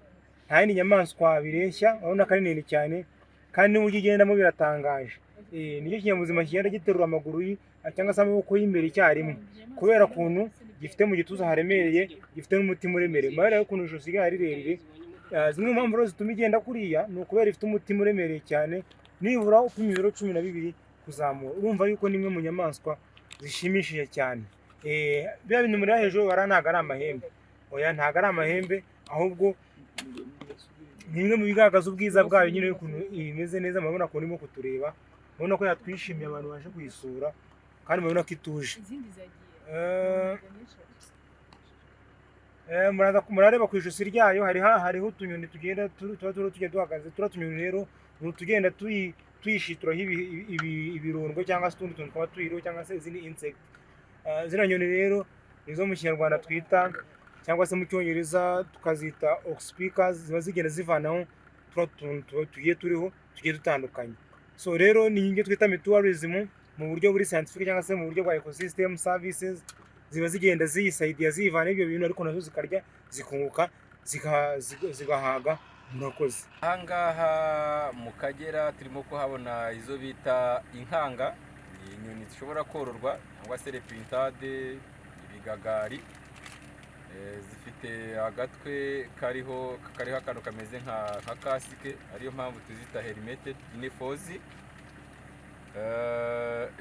Nta yindi nyamaswa bireshya, urabona ko ari nini cyane kandi n'uburyo igendamo biratangaje. nicyo kinyabuzima kigenda giterura amaguru cyangwa se amaboko y'imbere icyarimwe, kubera ukuntu gifite mu gituza haremereye, gifite n'umutima uremereye. Murabona rero ukuntu ijosi ryayo ari rirerire. Zimwe mu mpamvu rero zituma igenda kuriya ni ukubera ifite umutima uremereye cyane, nibura upima ibiro 12 kuzamura. Urumva yuko ni imwe mu nyamaswa zishimishije cyane. Bya bintu muri hejuru bara ntago ari amahembe, oya ntago ari amahembe, ahubwo ni imwe mu bigaragaza ubwiza bwayo nyine y'ukuntu imeze neza. Murabona ko urimo kutureba, murabona ko yatwishimiye abantu baje kuyisura, kandi murabona ko ituje. Murareba ku ijosi ryayo hariho utunyoni tugenda tujya duhagaze. Turiya tunyoni rero ni utugenda tuyishituraho ibirungo cyangwa se utundi tuntu twaba tuyiriho cyangwa se izindi insect. Zino nyoni rero nizo mu kinyarwanda twita cyangwa se mu cyongereza tukazita oxpeakers, ziba zigenda zivanaho turiya tuntu tugiye dutandukanye. So rero ni inge twita mutualism mu buryo buri scientific cyangwa se mu buryo bwa ecosystem services. Ziba zigenda ziyisaidia zivana ibyo bintu, ariko nazo zikarya zikunguka zigahaga. Murakoze. Ahangaha mu Kagera turimo kuhabona izo bita inkanga, inyoni zishobora kororwa cyangwa se repintade, ibigagari. Zifite agatwe kariho akantu kameze nka kasike, ariyo mpamvu tuzita helmeted inefozi.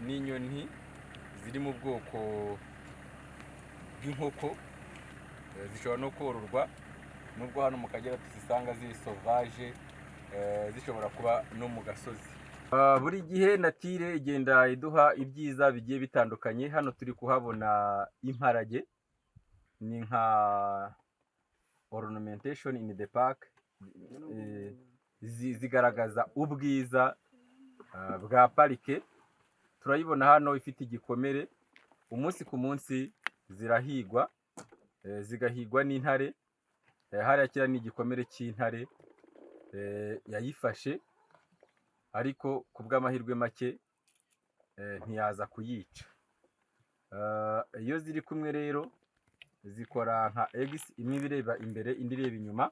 Ni inyoni ziri mu bwoko bw'inkoko, zishobora no kororwa, nubwo hano mu Kagera tuzisanga ziri sauvage, zishobora kuba no mu gasozi. Buri gihe natire igenda iduha ibyiza bigiye bitandukanye. Hano turi kuhabona imparage, ni nka ornamentation in the park, zigaragaza ubwiza bwa parike. Turayibona hano ifite igikomere, umunsi ku munsi zirahigwa, zigahigwa n'intare. Hariya kira ni igikomere cy'intare yayifashe, ariko ku bw'amahirwe make ntiyaza kuyica. Iyo ziri kumwe rero zikora nka X, imwe bireba imbere indi ireba inyuma,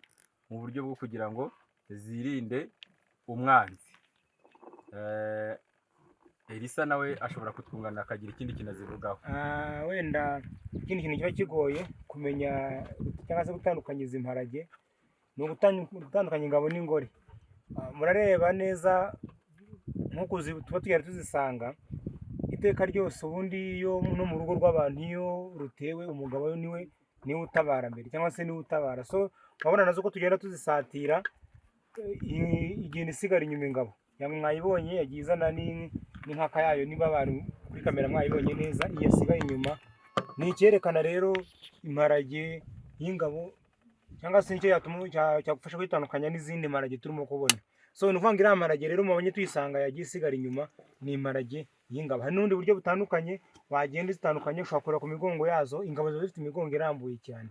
mu buryo bwo kugira ngo zirinde umwanzi. Elisa nawe ashobora kutwunganira akagira ikindi kintu azivugaho. Wenda ikindi kintu kiba kigoye kumenya cyangwa se gutandukanya izi mparage ni ugutandukanya ingabo n'ingore. Murareba neza nk'uko tuba tugenda tuzisanga iteka ryose. Ubundi iyo no mu rugo rw'abantu iyo rutewe, umugabo niwe utabara mbere cyangwa se niwe utabara. So urabona nazo ko tugenda tuzisatira, igenda isigara inyuma ingabo. Mwayibonye yagiye izana n'inkaka yayo, niba abantu kuri kamera mwayibonye neza, iyo asigaye inyuma. Ni icyerekana rero imparage y'ingabo cyangwa se nicyo cyagufasha kwitandukanya n'izindi mparage turimo kubona. So ni ukuvuga ngo iriya mparage rero mubonye tuyisanga yagiye isigara inyuma, ni imparage y'ingabo. Hari n'ubundi buryo butandukanye wagenda zitandukanye, ushobora kureba ku migongo yazo. Ingabo ziba zifite imigongo irambuye cyane.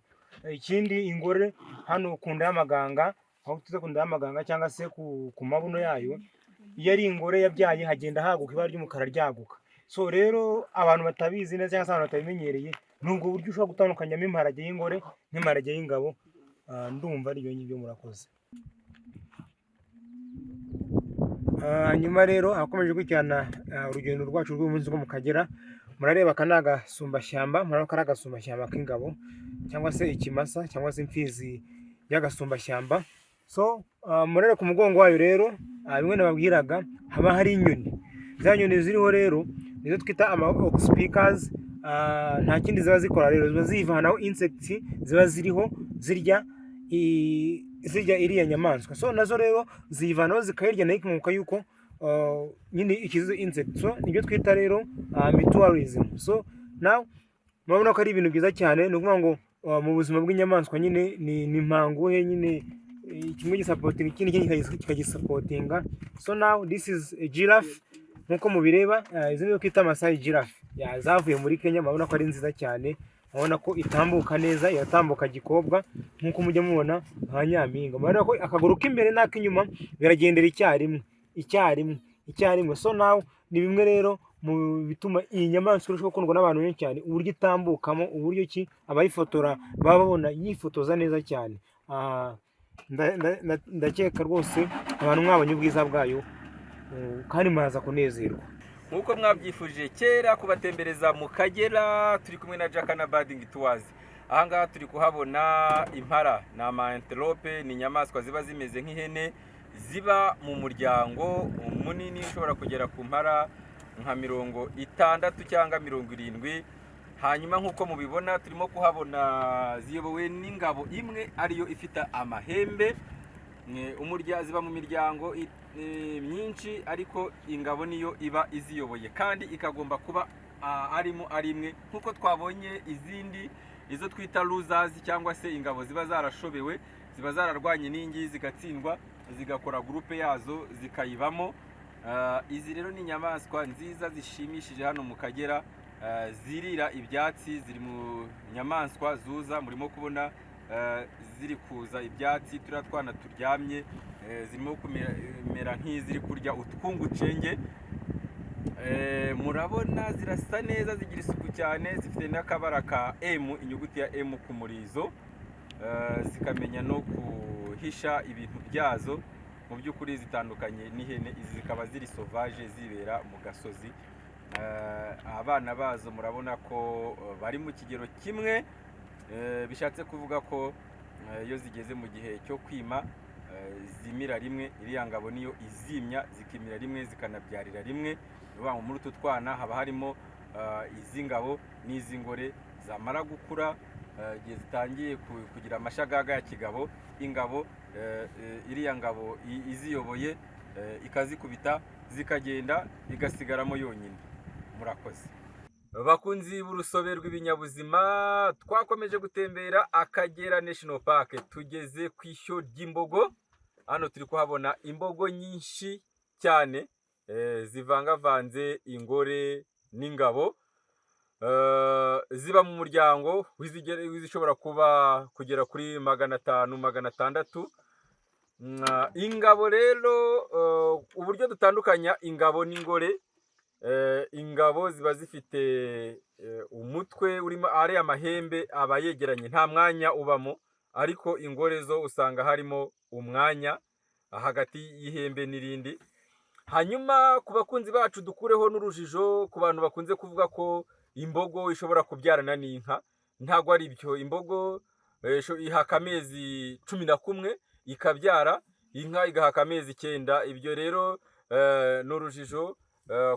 Ikindi ingore hano ku nda y'amaganga, aho tuza ku nda y'amaganga cyangwa se ku mabuno yayo, iyo ari ingore yabyaye hagenda haguka ibara ry'umukara ryaguka. So rero abantu batabizi neza cyangwa se abantu batabimenyereye, nubwo buryo ushobora gutandukanyamo imparage y'ingore n'imparage y'ingabo. Ndumva ari ibyo murakoze. Hanyuma rero akomeje gukurikirana urugendo rwacu rw'umunsi rwo mu Kagera. Murareba aka ni agasumbashyamba, murareba ko ari agasumbashyamba k'ingabo cyangwa se ikimasa cyangwa se imfizi y'agasumbashyamba. So murareba ku mugongo wayo rero, bimwe nababwiraga, haba hari inyoni. Za nyoni ziriho rero nizo twita ama oxpeakers. Nta kindi ziba zikora rero, ziba zivanaho insects ziba ziriho zirya iriya nyamaswa. So nazo rero zivanaho zikayirya, nayo ikunguka yuko nyine ikizo insect. So nibyo twita rero mutualism. So now murabona ko ari ibintu byiza cyane. Ni ukuvuga ngo mu buzima bw'inyamaswa nyine ni impanguhe, nyine kimwe gisapotinga ikindi kikagisapotinga. So now this is a giraffe. Nkuko mubireba, izi nizo twita Masai giraffe. Zavuye muri Kenya. Murabona ko ari nziza cyane, murabona ko itambuka neza, iratambuka gikobwa nkuko mujya mubona nka nyampinga. Murabona ko akaguru k'imbere n'ak'inyuma biragendera icyarimwe. So now ni bimwe rero mu bituma iyi nyamaswa irushaho gukundwa n'abantu benshi cyane, uburyo itambukamo, uburyo ki abayifotora baba babona yifotoza neza cyane. Ndakeka rwose abantu mwabonye ubwiza bwayo kandi muraza kunezerwa. nk'uko mwabyifuje kera kubatembereza mu Kagera turi kumwe na Jacana Birding Tours. Ahangaha turi kuhabona impara ni antelope, ni inyamaswa ziba zimeze nk'ihene ziba mu muryango munini ushobora kugera ku mpara nka 60 cyangwa 70. hanyuma nk'uko mubibona turimo kuhabona ziyobowe n'ingabo imwe ariyo ifite amahembe. Ziba mu miryango myinshi ariko ingabo niyo iba iziyoboye kandi ikagomba kuba arimo ari imwe nk'uko twabonye izindi izo twita losers cyangwa se ingabo ziba zarashobewe, ziba zararwanye n'ingi zigatsindwa zigakora groupe yazo zikayibamo. Izi rero ni inyamaswa nziza zishimishije hano mu Kagera, zirira ibyatsi, ziri mu nyamaswa zuza. Murimo kubona ziri kuza ibyatsi turiya twana turyamye, zirimo kumera nk'iziri kurya utwungucenge. Murabona zirasa neza, zigira isuku cyane, zifite n'akabara ka M, inyuguti ya M ku murizo, zikamenya no kuhisha ibintu byazo. Mu by'ukuri zitandukanye n'ihene, izi zikaba ziri sauvage zibera mu gasozi. Abana bazo murabona ko bari mu kigero kimwe, bishatse kuvuga ko iyo zigeze mu gihe cyo kwima zimira rimwe. Iriya ngabo niyo izimya zikimira rimwe zikanabyarira rimwe. Muri utu twana haba harimo iz'ingabo n'iz'ingore. Zamara gukura igihe zitangiye kugira amashagaga ya kigabo, ingabo iriya ngabo iziyoboye ikazikubita zikagenda igasigaramo yonyine. Murakoze bakunzi b'urusobe rw'ibinyabuzima, twakomeje gutembera Akagera National Park, tugeze ku ishyo ry'imbogo. Hano turi kuhabona imbogo nyinshi cyane zivangavanze, ingore n'ingabo, ziba mu muryango w'izishobora kuba kugera kuri 500 600. Ingabo rero uburyo dutandukanya ingabo n'ingore, ingabo ziba zifite umutwe urimo ari amahembe aba yegeranye, nta mwanya ubamo, ariko ingore zo usanga harimo umwanya hagati y'ihembe n'irindi. Hanyuma ku bakunzi bacu dukureho n'urujijo ku bantu bakunze kuvuga ko imbogo ishobora kubyarana n'inka. Ntago ari byo. Imbogo ihaka amezi 11 ikabyara, inka igahaka amezi 9. Ibyo rero n'urujijo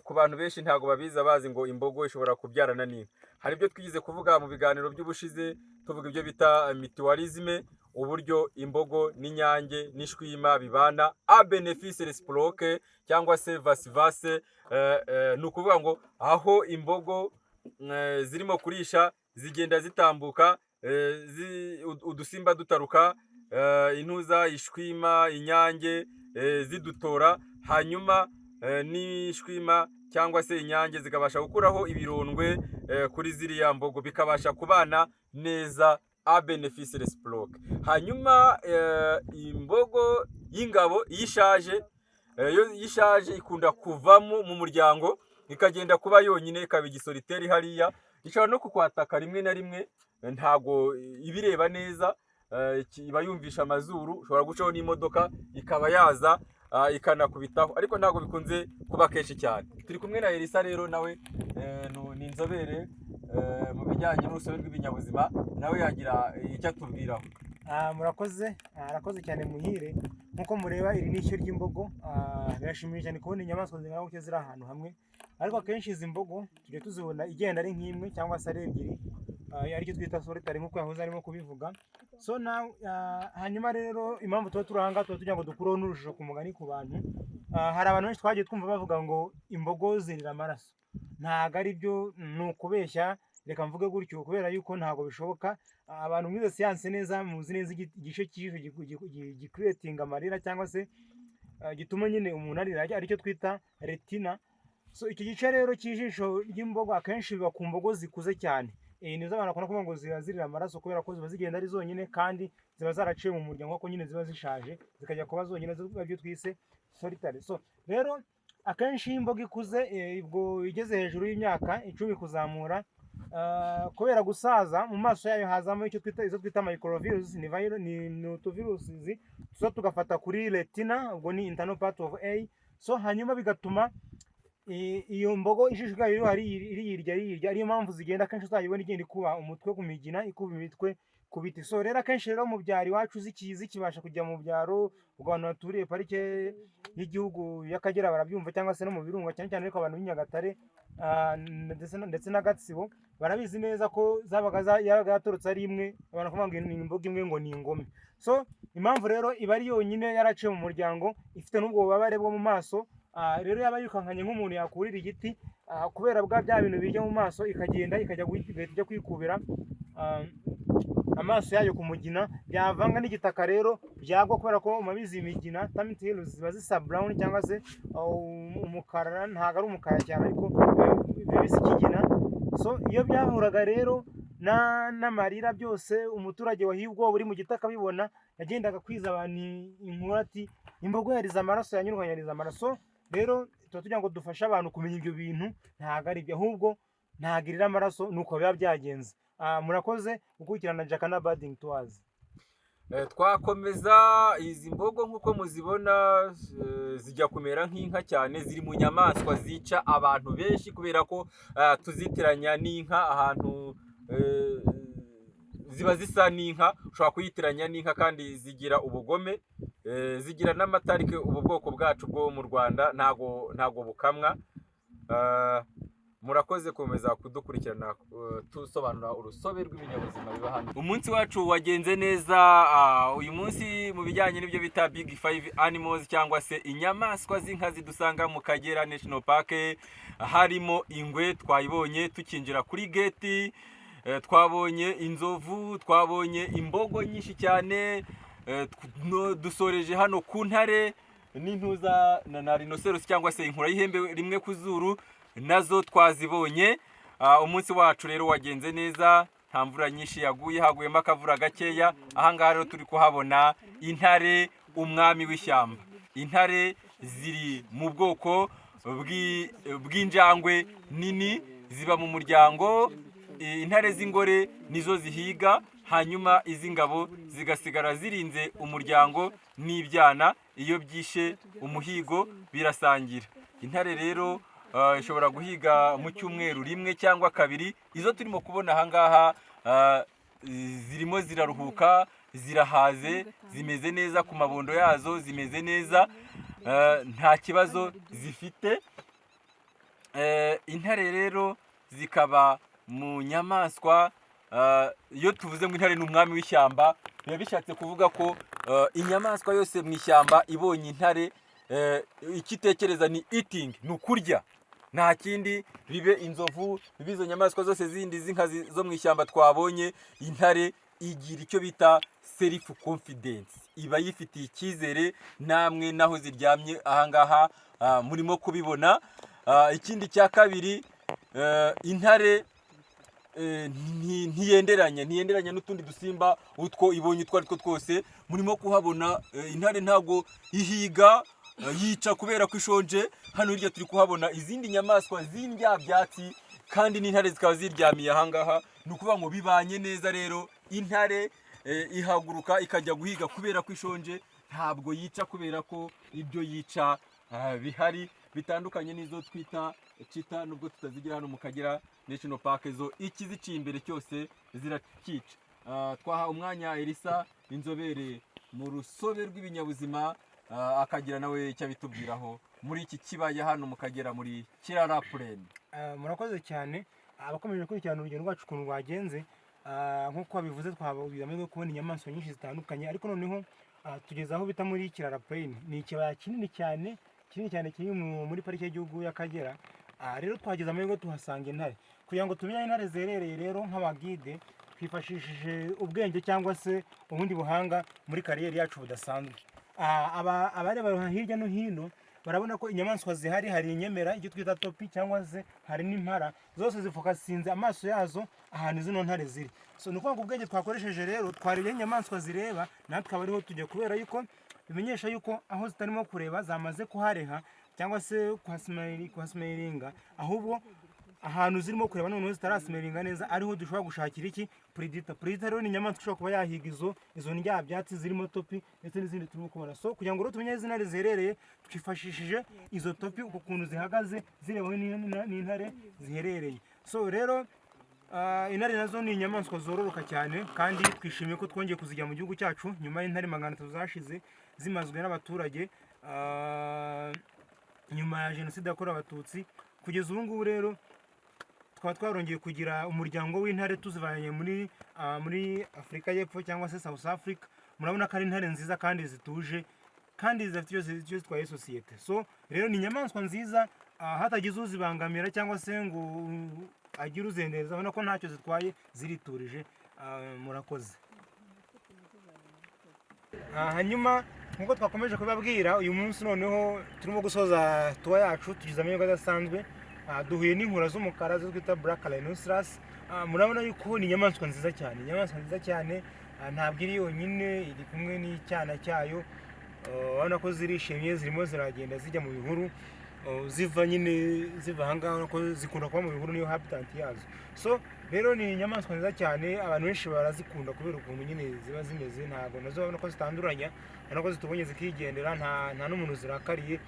ku bantu benshi ntago babiza bazi ngo imbogo ishobora kubyarana n'inka. Hari ibyo twigize kuvuga mu biganiro by'ubushize, tuvuga ibyo bita mutualisme, uburyo imbogo n'inyange n'ishwima bibana a benefice reciproque cyangwa se vice versa. Ni ukuvuga ngo aho imbogo zirimo kurisha zigenda zitambuka, udusimba dutaruka, intuza, ishwima, inyange zidutora, hanyuma n'ishwima cyangwa se inyange zikabasha gukuraho ibirondwe kuri ziriya mbogo, bikabasha kubana neza a benefice reciproque. Hanyuma imbogo y'ingabo yishaje ikunda kuvamo mu muryango ikagenda kuba yonyine, ikaba igisolitaire hariya. Ishobora no kukwataka rimwe na rimwe, ntago ibireba neza, iba yumvisha amazuru. Ushobora gucaho n'imodoka ikaba yaza ikanakubitaho, ariko ntago bikunze kuba kenshi cyane. Turi kumwe na Elisa rero, nawe ni inzobere mu bijyanye n'urusobe rw'ibinyabuzima, nawe yagira icyo atubwiraho. Murakoze, arakoze cyane Muhire. Nkuko mureba iri ni ishyo ry'imbogo. Birashimishije cyane kubona inyamaswa zingana gutya ziri ahantu hamwe, ariko akenshi izi mbogo tujye tuzibona igenda ari nk'imwe cyangwa se ari ebyiri, aricyo twita solitaire nk'uko yahoze arimo kubivuga. So now hanyuma rero impamvu tuba turahanga tuba tugira ngo dukureho n'urujijo ku mugani ku bantu. Hari abantu benshi twagiye twumva bavuga ngo imbogo zirira amaraso. Ntago ari byo, ni ukubeshya. Reka mvuge gutyo kubera yuko ntago bishoboka. Abantu mwize siyanse neza muzi neza igice cy'ijisho gicreating amarira cyangwa se gituma nyine umuntu arira, aricyo twita retina. So icyo gice rero cy'ijisho ry'imbogo akenshi biba ku mbogo zikuze cyane. Nizo abantu bakunda kuvuga ngo zirira amaraso kubera ko ziba zigenda ari zonyine kandi ziba zaraciye mu muryango kuko nyine ziba zishaje zikajya kuba zonyine, byo twise solitaire. So rero akenshi imbogo ikuze ubwo igeze hejuru y'imyaka 10 kuzamura, kubera gusaza mu maso yayo hazamo icyo twita microvirus, ni utuvirusi tuza tugafata kuri retina, ubwo ni internal part of A, so hanyuma bigatuma iyo mbogo ishishikaye iriyirya ariyo mpamvu zigenda akenshi uzayibona igenda ikuba umutwe ku migina, ikuba imitwe ku biti. So rero akenshi rero mu byaro iwacu zikibasha kujya mu byaro, ubwo abantu baturiye parike y'igihugu y'Akagera barabyumva, cyangwa se no mu birunga cyane cyane, ariko abantu b'i Nyagatare ndetse na Gatsibo barabizi neza ko yabaga yaturutse ari imwe, abantu bakavuga ngo ni imboga imwe ngo ni ingome. So impamvu rero iba ari yonyine yaraciye mu muryango, ifite n'ubwo bubabare bwo mu maso, rero yaba yirukankanye nk'umuntu yakurira igiti, kubera bya bintu bijya mu maso, ikagenda ikajya kwikubira amaso yayo ku mugina, byavanga n'igitaka rero byagwa, kubera ko mubizi imigina tamitilu ziba zisa brown cyangwa se umukara, ntabwo ari umukara cyane ariko biba bisa ikigina. So iyo byahuraga rero n'amarira byose, umuturage wahiye ubwoba uri mu gitaka abibona, yagendaga kwiza abantu inkuru ati imbogo yarize amaraso, yanyurwanya yarize amaraso. Rero tuba tugira ngo dufashe abantu kumenya ibyo bintu ntabwo ari ibyo, ahubwo ntabwo irira amaraso, nuko biba byagenze. Murakoze gukurikirana Jacana Birding Tours. Twakomeza izi mbogo nk'uko muzibona zijya kumera nk'inka cyane, ziri mu nyamaswa zica abantu benshi, kubera ko tuzitiranya n'inka ahantu ziba zisa n'inka, ushobora kuyitiranya n'inka, kandi zigira ubugome, zigira n'amatarike. Ubu bwoko bwacu bwo mu Rwanda ntago bukamwa. Murakoze komeza kudukurikirana tusobanura urusobe rw'ibinyabuzima biba hano. Umunsi wacu wagenze neza. Uyu munsi mu bijyanye n'ibyo bita Big 5 Animals, cyangwa se inyamaswa z'inkazi dusanga mu Kagera National Park, harimo ingwe twayibonye tukinjira kuri gate, twabonye inzovu, twabonye imbogo nyinshi cyane, dusoreje hano ku ntare n'intuza na rhinoceros cyangwa se inkura y'ihembe rimwe ku zuru, nazo twazibonye. Umunsi wacu rero wagenze neza, nta mvura nyinshi yaguye, haguyemo akavura gakeya. Ahangaha rero turi kuhabona intare, umwami w'ishyamba. Intare ziri mu bwoko bw'injangwe nini, ziba mu muryango. Intare z'ingore nizo zihiga, hanyuma iz'ingabo zigasigara zirinze umuryango n'ibyana, iyo byishe umuhigo birasangira. Intare rero ishobora guhiga mu cyumweru rimwe cyangwa kabiri. Izo turimo kubona ahangaha zirimo ziraruhuka, zirahaze, zimeze neza ku mabondo yazo, zimeze neza, nta kibazo zifite. Intare rero zikaba mu nyamaswa, iyo tuvuze ngo intare ni umwami w'ishyamba, biba bishatse kuvuga ko inyamaswa yose mu ishyamba ibonye intare, ikitekereza ni eating, ni ukurya, nta kindi. Bibe inzovu, bibe izo nyamaswa zose zindi z'inkazi zo mu ishyamba twabonye, intare igira icyo bita self confidence, iba yifitiye icyizere. Namwe naho ziryamye ahangaha murimo kubibona. Ikindi cya kabiri, intare ntiyenderanya n'utundi dusimba utwo ibonye utwo ari two twose. Murimo kuhabona intare ntabwo ihiga, yica kubera ko ishonje. Hano hirya turi kuhabona izindi nyamaswa z'indya byatsi, kandi n'intare zikaba ziryamiye ahangaha. Ni ukuvuga ngo bibanye neza. Rero intare ihaguruka ikajya guhiga kubera ko ishonje, ntabwo yica kubera ko ibyo yica bihari, bitandukanye n'izo twita cheetah, nubwo tutazigira hano mu Kagera National Park. Zo ikiziciye imbere cyose zirakica. Twaha umwanya Elisa, inzobere mu rusobe rw'ibinyabuzima, akagira nawe icyo abitubwiraho muri iki kibaya hano mu Kagera muri Kirara Plain. Murakoze cyane abakomeje gukurikirana urugendo rwacu ukuntu rwagenze. Nk'uko babivuze, twababwira kubona inyamaswa nyinshi zitandukanye, ariko noneho tugeze aho bita muri Kirara Plain. Ni ikibaya kinini cyane kiri muri parike y'igihugu y'Akagera. Rero twageze amahirwe tuhasanga intare. Kugira ngo tumenye intare zerereye rero nk'abagide, twifashishije ubwenge cyangwa se ubundi buhanga muri kariyeri yacu budasanzwe. Abareba hirya no hino barabona ko inyamaswa zihari, hari inyemera, icyo twita topi, cyangwa se hari n'impara. Zose zifokasinze amaso yazo ahantu zino ntare ziri. So ni ukuvuga ngo ubwenge twakoresheje rero, twarebye inyamaswa zireba, natwe aba ariho tujya, kubera yuko bimenyesha yuko aho zitarimo kureba zamaze kuhareha cyangwa se kuhasimayiringa, ahubwo ahantu zirimo kureba noneho zitarasimelinga neza ariho dushobora gushakira iki predator. Predator rero ni inyamaswa ishobora kuba yahiga izo ndya byatsi zirimo topi ndetse n'izindi turimo kubona. So kugira ngo rero tumenye izina ziherereye twifashishije izo topi ukuntu zihagaze zirebaho n'intare ziherereye. So rero intare nazo ni inyamaswa zororoka cyane kandi twishimiye ko twongeye kuzijya mu gihugu cyacu nyuma y'intare 300 zashize zimazwe n'abaturage nyuma ya jenoside yakorewe abatutsi. Kugeza ubu ngubu rero twaba twarongeye kugira umuryango w'intare tuzivanye muri Afurika y'Epfo cyangwa se South Africa. Murabona ko ari intare nziza kandi zituje kandi zifite icyo zitwaye sosiyete. So rero ni inyamaswa nziza hatagize uzibangamira cyangwa se ngo agire uzendereza, ubona ko ntacyo zitwaye ziriturije. Murakoze. Hanyuma nkuko twakomeje kubabwira uyu munsi noneho turimo gusoza tuwa yacu tugize amahirwe adasanzwe. Duhuye n'inkura z'umukara zo twita black rhinoceros. Murabona yuko ni inyamaswa nziza cyane, ntabwo iri yonyine, iri kumwe n'icyana cyayo. Urabona ko zirishimye zirimo ziragenda zijya mu bihuru ziva ahangaha ko zikunda kuba mu bihuru niyo habitat yazo. So rero ni inyamaswa nziza cyane, abantu benshi barazikunda kubera ukuntu nyine ziba zimeze, ntabwo nazo urabona ko zitanduranya, urabona ko zitubonye zikigendera, nta n'umuntu zirakariye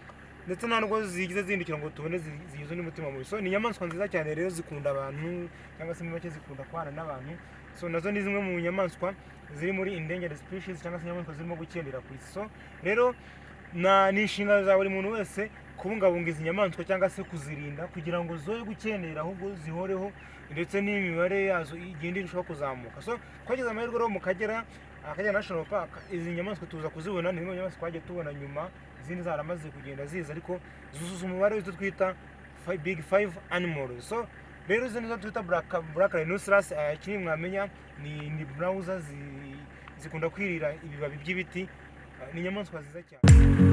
ndetse nta nubwo zigize zindukira ngo tubone zigize n'umutima mubi. So ni inyamaswa nziza cyane rero zikunda abantu cyangwa se muri make zikunda kubana n'abantu. So nazo ni zimwe mu nyamaswa ziri muri endangered species cyangwa se inyamaswa zirimo gukendera ku isi. So rero ni inshingano za buri muntu wese kubungabunga izi nyamaswa cyangwa se kuzirinda kugira ngo zoye gukendera ahubwo zihoreho ndetse n'imibare yazo igenda irushaho kuzamuka. So twageze amahirwe rero mu Akagera National Park, izi nyamaswa tuza kuzibona, ni zimwe mu nyamaswa twagiye tubona nyuma izindi zaramaze kugenda ziza ariko zuzuza umubare w'icyo twita big 5 animals. So rero izo nizo twita black rhinoceros. Kiri mwamenya ni browser zikunda kwirira ibibabi by'ibiti, ni inyamaswa nziza cyane.